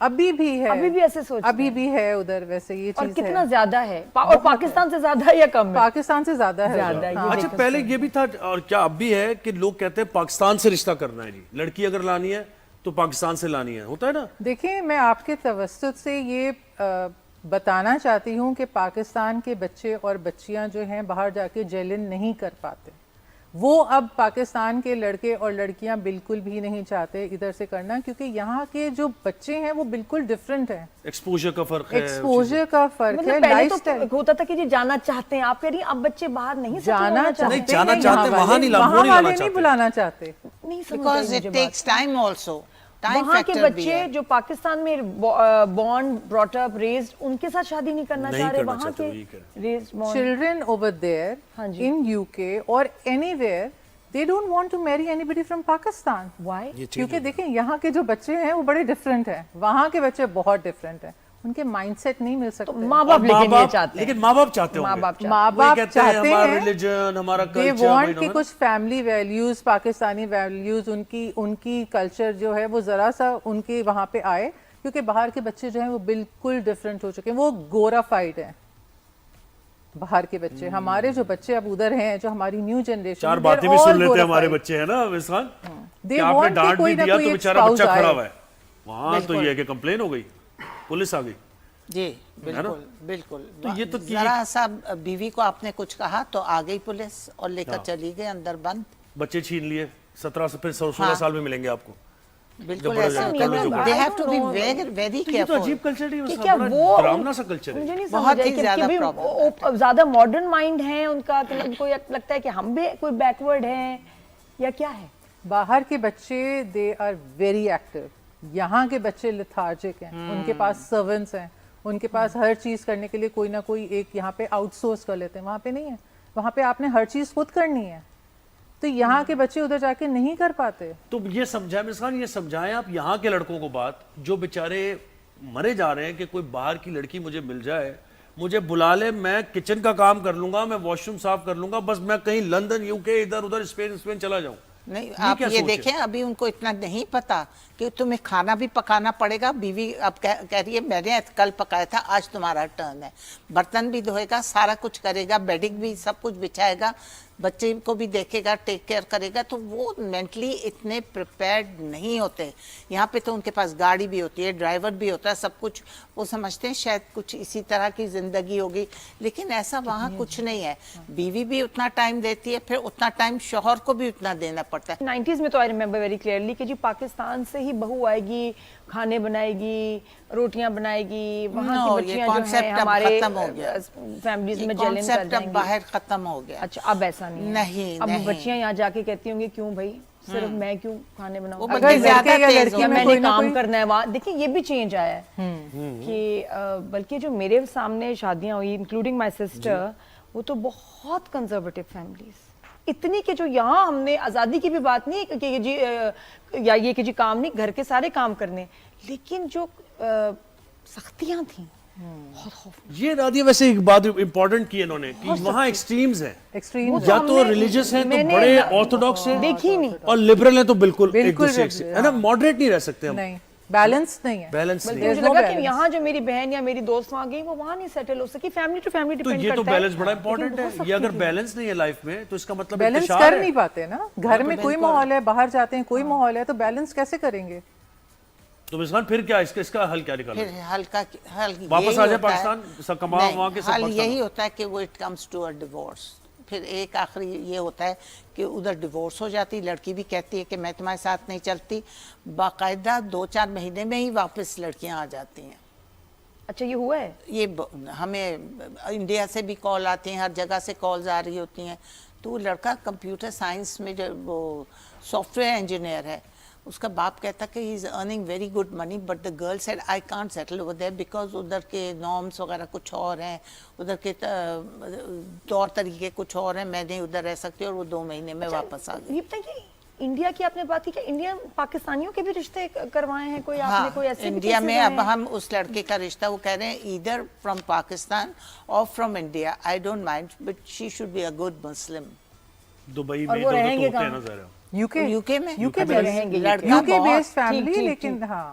ابھی بھی ہے, ابھی بھی ایسے سوچتے ہیں, ابھی بھی ہے ادھر ویسے یہ چیز. اور کتنا زیادہ ہے, اور پاکستان سے زیادہ ہے یا کم ہے؟ پاکستان سے زیادہ ہے. اچھا پہلے یہ بھی تھا اور کیا اب بھی ہے کہ لوگ کہتے ہیں پاکستان سے رشتہ کرنا ہے جی, لڑکی اگر لانی ہے تو پاکستان سے لانی ہے, ہوتا ہے نا؟ دیکھیں میں آپ کے توسط سے یہ بتانا چاہتی ہوں کہ پاکستان کے بچے اور بچیاں جو ہیں باہر جا کے جیلن نہیں کر پاتے. وہ اب پاکستان کے لڑکے اور لڑکیاں بالکل بھی نہیں چاہتے ادھر سے کرنا, کیونکہ یہاں کے جو بچے ہیں وہ بالکل ڈیفرنٹ ہیں. ایکسپوجر کا فرق ہے, ایکسپوجر کا فرق ہے, پہلے لائف تو سٹائل ہوتا تھا کہ جی جانا چاہتے ہیں, آپ کہہ رہی ہیں اب بچے باہر نہیں جانا نہیں چاہتے جانا ہیں, چاہتے وہاں نہیں وہاں لانا والے نہیں چاہتے. بلانا چاہتے. نہیں Because it takes time also. وہاں کے بچے جو پاکستان میں بورن براٹ اپ ریزڈ, ان کے ساتھ شادی نہیں کرنا چاہ رہے, وہاں کے raised born children over there in UK or anywhere they don't want to marry anybody from Pakistan. Why? کیونکہ دیکھیں یہاں کے جو بچے ہیں وہ بڑے ڈفرینٹ ہیں, وہاں کے بچے بہت ڈفرینٹ ہیں, ان کے مائنڈ سیٹ نہیں مل سکتے. ماں باپ لیکن یہ چاہتے ہیں, لیکن ماں باپ چاہتے ماں ہوں باپ ماں باپ چاہتے ہمارا ہیں, ریلیجن ہمارا they کلچر want کہ کچھ فیملی ویلیوز, پاکستانی ویلیوز, ان کی کلچر جو ہے وہ ذرا سا ان کے وہاں پہ آئے, کیونکہ باہر کے بچے جو ہیں وہ بالکل ڈفرینٹ ہو چکے ہیں, وہ گورافائڈ ہیں باہر کے بچے. ہمارے جو بچے اب ادھر ہیں, جو ہماری نیو جنریشن, چار باتیں بھی سن لیتے ہیں ہمارے بچے ہیں نا ویس خان, کہ آپ نے ڈانٹ بھی دیا تو بیچارہ بچہ کھڑا ہوا ہے وہاں, تو یہ ہے کہ کمپلین ہو گئی, پولیس آ گئی. جی بالکل بالکل. ذرا سا بیوی کو آپ نے کچھ کہا تو آ گئی پولیس اور لے کر چلی گئی اندر بند. بچے چھین لیے, 17 سے پھر 16 سال میں ملیں گے آپ کو. بالکل ایسا نہیں, they have to be very very یہ تو careful. عجیب کلچر ہے, کہ کیا وہ ڈرامنا سا کلچر ہے. مجھے نہیں بہت سمجھ ہی زیادہ آئی کہ زیادہ ماڈرن مائنڈ ہے ان کا, کہ ان کو لگتا ہے کہ ہم بھی کوئی بیکورڈ ہیں یا کیا ہے. باہر کے بچے they are very active, یہاں کے بچے lethargic ہیں, ان کے پاس سرونٹس ہیں, ان کے پاس ہر چیز کرنے کے لیے کوئی نہ کوئی ایک یہاں پہ آؤٹ سورس کر لیتے ہیں, وہاں پہ نہیں ہے, وہاں پہ آپ نے ہر چیز خود کرنی ہے, تو یہاں کے بچے ادھر جا کے نہیں کر پاتے. تو یہ سمجھائیں مس خان, یہ سمجھائیں آپ یہاں کے لڑکوں کو بات, جو بیچارے مرے جا رہے ہیں کہ کوئی باہر کی لڑکی مجھے مل جائے, مجھے بلا لے, میں کچن کا کام کر لوں گا, میں واش روم صاف کر لوں گا, بس میں کہیں لندن یو کے ادھر ادھر اسپین چلا جاؤں. نہیں آپ یہ دیکھیں, ابھی ان کو اتنا نہیں پتا کہ تمہیں کھانا بھی پکانا پڑے گا. بیوی اب کہہ رہی ہے میں نے کل پکایا تھا, آج تمہارا ٹرن ہے, برتن بھی دھوئے گا, سارا کچھ کرے گا, بیڈنگ بھی سب کچھ بچھائے گا, بچے کو بھی دیکھے گا, ٹیک کیئر کرے گا. تو وہ مینٹلی اتنے پریپیئرڈ نہیں ہوتے. یہاں پہ تو ان کے پاس گاڑی بھی ہوتی ہے, ڈرائیور بھی ہوتا ہے, سب کچھ. وہ سمجھتے ہیں شاید کچھ اسی طرح کی زندگی ہوگی, لیکن ایسا وہاں کچھ نہیں ہے. بیوی بھی اتنا ٹائم دیتی ہے, پھر اتنا ٹائم شوہر کو بھی اتنا دینا پڑتا ہے. 90s میں تو آئی ریمبر ویری کلیئرلی کہ جی پاکستان سے ہی بہو آئے گی, کھانے بنائے گی, روٹیاں بنائے گی, وہاں کی بچیاں جو ہیں ہمارے فیملیز میں جیلن کر جائیں گی. باہر ختم ہو گیا. اچھا اب ایسا نہیں, اب بچیاں یہاں جا کے کہتی ہوں گی کیوں بھائی صرف میں کیوں کھانے بناؤں, یا میں نے کام کرنا ہے وہاں. دیکھیں یہ بھی چینج آیا ہے کہ بلکہ جو میرے سامنے شادیاں ہوئی انکلوڈنگ مائی سسٹر, وہ تو بہت کنزرویٹو فیملیز, اتنی کہ جو یہاں ہم نے آزادی کی بھی بات نہیں کہ جی یا یہ کہ جی کام نہیں, گھر کے سارے کام کرنے, لیکن جو سختیاں تھیں بہت خوف. یہ نادیہ ویسے ایک بات امپورٹنٹ کی انہوں نے کہ وہاں ایکسٹریمز ہیں, یا تو ریلیجس ہیں تو بڑے آرتھوڈاکس ہیں, دیکھی نہیں, اور لبرل ہیں تو بالکل ایک دوسرے سے ہے نا, ماڈریٹ نہیں رہ سکتے ہم, بیلنس نہیں ہے. بیلنس بلکہ نہیں مجھے لگا کہ یہاں جو میری بہن یا میری دوست وہاں گئی, وہ وہاں نہیں سیٹل ہو سکی. فیملی ٹو فیملی تو ڈیپینڈ یہ تو کرتا ہے. بیلنس بڑا امپورٹنٹ ہے. یہ اگر بیلنس نہیں ہے لائف میں تو اس کا مطلب بیلنس کر نہیں پاتے نا, گھر میں کوئی ماحول ہے, باہر جاتے ہیں کوئی ماحول ہے, تو بیلنس کیسے کریں گے؟ تو مس خان پھر کیا اس کا حل کیا نکالا؟ حل واپس آ جائے پاکستان, کما وہاں کے سب حل یہی ہوتا ہے کہ وہ it comes to a divorce. پھر ایک آخری یہ ہوتا ہے کہ ادھر ڈیورس ہو جاتی, لڑکی بھی کہتی ہے کہ میں تمہارے ساتھ نہیں چلتی, باقاعدہ 2-4 مہینے میں ہی واپس لڑکیاں آ جاتی ہیں. اچھا یہ ہوا ہے, یہ ہمیں انڈیا سے بھی کال آتی ہیں, ہر جگہ سے کالز آ رہی ہوتی ہیں. تو وہ لڑکا کمپیوٹر سائنس میں جو وہ سافٹ ویئر انجینئر ہے, اس کا باپ کہتا کہ he is earning very good money, but the girl said I can't settle over there because ادھر کے نارمس وغیرہ کچھ اور ہیں, ادھر کے طور طریقے کچھ اور ہیں, میں نہیں ادھر رہ سکتی. اور وہ 2 مہینے میں واپس آ گئی. یہ بتائیے انڈیا کی آپ نے بات کی کہ انڈیا پاکستانیوں کے بھی رشتے کروائے ہیں کوئی, آپ نے کوئی ایسے انڈیا میں اب ہم اس لڑکے کا رشتہ وہ کہہ رہے ہیں either from Pakistan or from India, I don't mind, but she should be a good Muslim. Dubai میں تو ہوتے ہیں نا ذرا, یو کے میں یو کے رہیں گے, یو کے بیسڈ فیملی, لیکن ہاں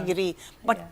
agree, but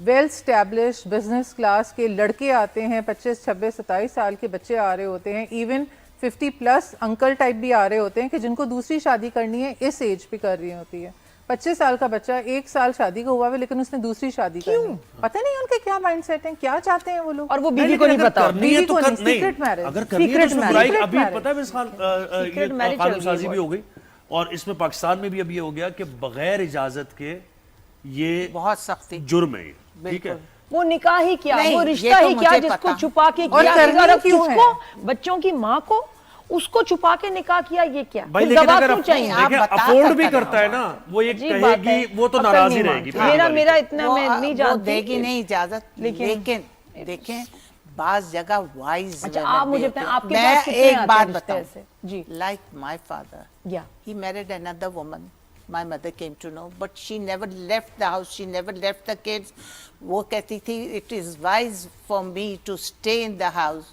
well establish business class کے لڑکے آتے ہیں, 25, 26, 27 سال کے بچے آ رہے ہوتے ہیں, ایون 50+ انکل ٹائپ بھی آ رہے ہوتے ہیں کہ جن کو دوسری شادی کرنی ہے اس ایج پہ کر رہی ہوتی ہے. 25 سال کا بچہ 1 سال شادی کا ہوا ہے لیکن اس نے دوسری شادی کرنی ہے. پتہ نہیں ان کے کیا مائنڈ سیٹ ہیں, کیا چاہتے ہیں وہ لوگ, اور وہ بیوی کو نہیں پتا. بیوی کو نہیں, سیکرٹ میرج, اگر کرنی ہے تو ابھی پتہ ہے اس قانون سازی بھی ہو گئی, اور اس میں پاکستان میں بھی اب یہ ہو گیا کہ بغیر اجازت کے یہ بہت سختی جرم ہے, ٹھیک ہے. وہ نکاح ہی کیا, نہیں, وہ یہ رشتہ تو ہی کیا مجھے جس کو پتا. چھپا کے اور کیا, کرنا اور کیوں کس ہے؟ کو, بچوں کی ماں کو اس کو چھپا کے نکاح کیا, یہ کیا بھائی پھر لیکن گواہ اگر کیوں چاہیے؟ آپ بتا افورڈ کر بھی کریں کرتا ہے نا, وہ یہ عجیب کہے بات ہے. گی, وہ تو عقل ناراض ہی نہیں رہے گی. مانتی. میرا اتنا میں نہیں وہ جانتی. دے گی نہیں اجازت, لیکن دیکھیں بعض جگہ وائز. اچھا آپ مجھے بتائیں, آپ کے میں پاس کتنے ایک آتے بات ہیں رشتے بتاؤں, ایسے؟ جی like my father, یا he married another woman. My mother came to know, but she never left the house, she never left the kids. وہ کہتی تھی it is wise for me to stay in the house,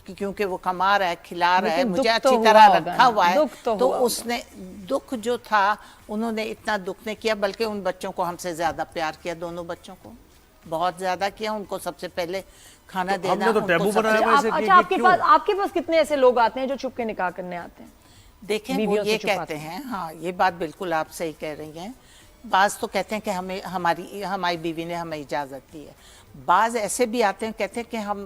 کیونکہ وہ کما رہا ہے, کھلا رہا ہے, مجھے اچھی طرح رکھا ہوا ہے. تو اس نے دکھ جو تھا, انہوں نے اتنا دکھ نہیں کیا, بلکہ ان بچوں کو ہم سے زیادہ پیار کیا, دونوں بچوں کو بہت زیادہ کیا. ان کو سب سے پہلے کھانا دینا. ہم نے تو ٹیبو بنایا ہوا اسے. اچھا آپ کے پاس کتنے ایسے لوگ آتے ہیں جو چھپ کے نکاح کرنے آتے ہیں؟ دیکھیں وہ یہ کہتے ہیں, ہاں یہ بات بالکل آپ صحیح کہہ رہی ہیں. بعض تو کہتے ہیں کہ ہماری بیوی نے ہمیں اجازت دی ہے. بعض ایسے بھی آتے ہیں کہتے ہیں کہ ہم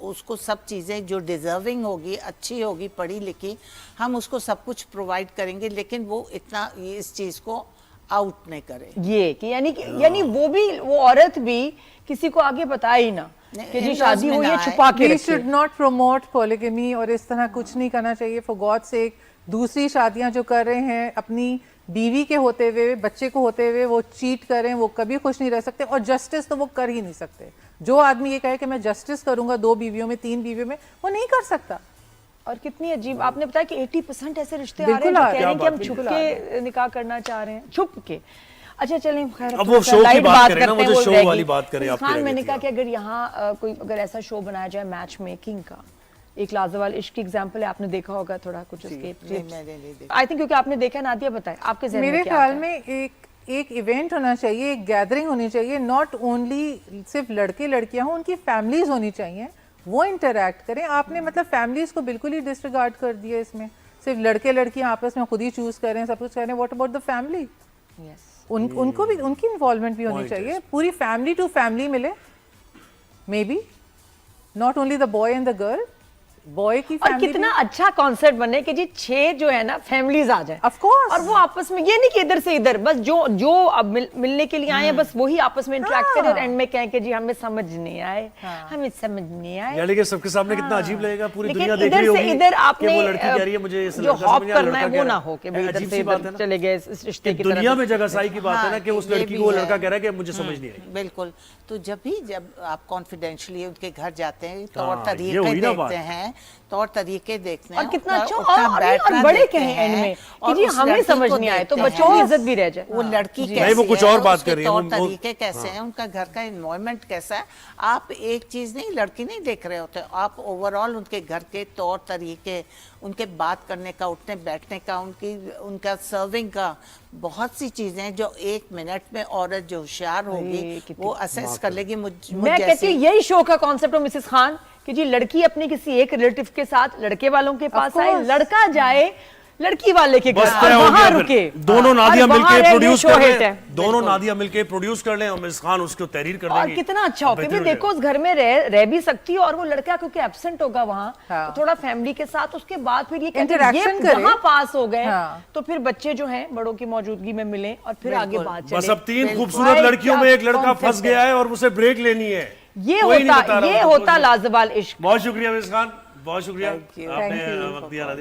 اس کو سب چیزیں جو ڈیزرونگ ہوگی, اچھی ہوگی, پڑھی لکھی, ہم اس کو سب کچھ پرووائڈ کریں گے, لیکن وہ اتنا اس چیز کو آؤٹ نہیں کرے. یہ کہ یعنی وہ عورت بھی کسی کو آگے بتائے ہی نہ کہ جی شادی ہوئی ہے, چھپا کے We رکھے. should not promote polygamy اور اس طرح کچھ نہیں کرنا چاہیے. For God's sake, دوسری شادیاں جو کر رہے ہیں اپنی بیوی کے ہوتے ہوئے, بچے کو ہوتے ہوئے, وہ چیٹ کریں, وہ کبھی خوش نہیں رہ سکتے. اور جسٹس تو وہ کر ہی نہیں سکتے. جو آدمی یہ کہے کہ میں جسٹس کروں گا 2 بیویوں میں, 3 بیویوں میں, وہ نہیں کر سکتا. اور کتنی عجیب آپ نے بتایا کہ 80% ایسے رشتے آ رہے ہیں جو کہہ رہے ہیں کہ ہم چھپ کے نکاح کرنا چاہ رہے ہیں, چھپ کے. اچھا چلیں خیر, اب وہ شو کی بات کریں نا, مجھے شو والی بات کریں آپ. میں نے کہا کہ اگر یہاں اگر ایسا شو بنایا جائے میچ میکنگ کا, ایک لازوال عشق کی ایگزامپل ہے, آپ نے دیکھا ہوگا تھوڑا کچھ اس کے آئی تھنک, کیونکہ آپ نے دیکھا. نادیہ بتائیں آپ کے ذہن میں میرے کیا خیال میں ایک ایونٹ ہونا چاہیے, ایک گیدرنگ ہونی چاہیے. ناٹ اونلی صرف لڑکے لڑکیاں ہوں, ان کی فیملیز ہونی چاہیے, وہ انٹریکٹ کریں. آپ نے مطلب فیملیز کو بالکل ہی ڈسریگارڈ کر دیا اس میں. صرف لڑکے لڑکیاں آپس میں خود ہی چوز کریں, سب کچھ کریں. What about the family? ان کو بھی, ان کی انوالومنٹ بھی ہونی چاہیے. پوری فیملی ٹو فیملی ملے, may be not only the boy and the girl, boy کی اور کتنا اچھا کانسیپٹ بنے کہ جی 6 جو ہے نا فیملیز آ جائیں, آف کورس, اور وہ آپس میں, یہ نہیں کہ ادھر سے ادھر, بس جو اب ملنے کے لیے آئے ہیں بس وہی آپس میں انٹریکٹ کریں, اور اینڈ میں کہیں کہ جی ہمیں سمجھ نہیں آئے, ہمیں سمجھ نہیں آئے. یعنی کہ سب کے سامنے کتنا عجیب لگے گا, پوری دنیا لیکن دیکھ رہی ادھر سے ہوگی ادھر آپ کہ وہ لڑکی کہہ رہی ہے مجھے اس جو لڑکا ہاپ سمجھ کرنا ہے وہ نہ ہو کہ ادھر سے ادھر چلے گئے اس رشتے کی طرف. دنیا میں جگہ سائی کی بات ہے نا کہ اس لڑکی کو وہ لڑکا کہہ رہا ہے کہ مجھے سمجھ نہیں آئی. بالکل. تو جب آپ کانفیڈینشلی ان کے گھر جاتے ہیں, طور طریقے دیکھتے ہیں, طور طریقے دیکھتے ہیں, اور کتنا اچھا, اور بڑے کہیں اینڈ میں کہ جی ہمیں سمجھ نہیں آئے تو بچوں کی عزت بھی رہ جائے. وہ لڑکی نہیں, کیسی وہ کچھ اور بات کر رہی ہے, طور طریقے کیسے ہیں, ان کا گھر کا انوائرمنٹ کیسا ہے. آپ ایک چیز نہیں, لڑکی نہیں دیکھ رہے ہوتے, آپ اوور آل ان کے گھر کے طور طریقے, ان کے بات کرنے کا, اٹھنے بیٹھنے کا, ان کا سرونگ کا, بہت سی چیزیں جو 1 منٹ میں عورت جو ہوشیار ہوگی وہ اسیس کر لے گی. میں کہتی ہوں یہی شو کا کانسیپٹ ہو مسز خان کہ جی لڑکی اپنی کسی ایک ریلیٹیو کے ساتھ لڑکے والوں کے پاس آئے, لڑکا جائے لڑکی والے کے گھر اور وہاں رکے, دونوں نادیہ مل کے پروڈیوس کر لیں, دونوں نادیہ مل کے پروڈیوس کر لیں, اور مسز خان اس کو تحریر کر دیں گی. اور کتنا اچھا ہو کہ دیکھو اس گھر میں رہ بھی سکتی ہے, اور وہ لڑکا کیونکہ ایبسنٹ ہوگا وہاں تھوڑا فیملی کے ساتھ, اس کے بعد پھر یہ جہاں پاس ہو گئے تو پھر بچے جو ہیں بڑوں کی موجودگی میں ملیں, اور پھر آگے بات چلے. بس اب 3 خوبصورت لڑکیوں میں ایک لڑکا پھنس گیا ہے اور اسے بریک لینی ہے. یہ ہوتا لازوال عشق. بہت شکریہ مسز خان, بہت شکریہ, آپ نے وقت دیا.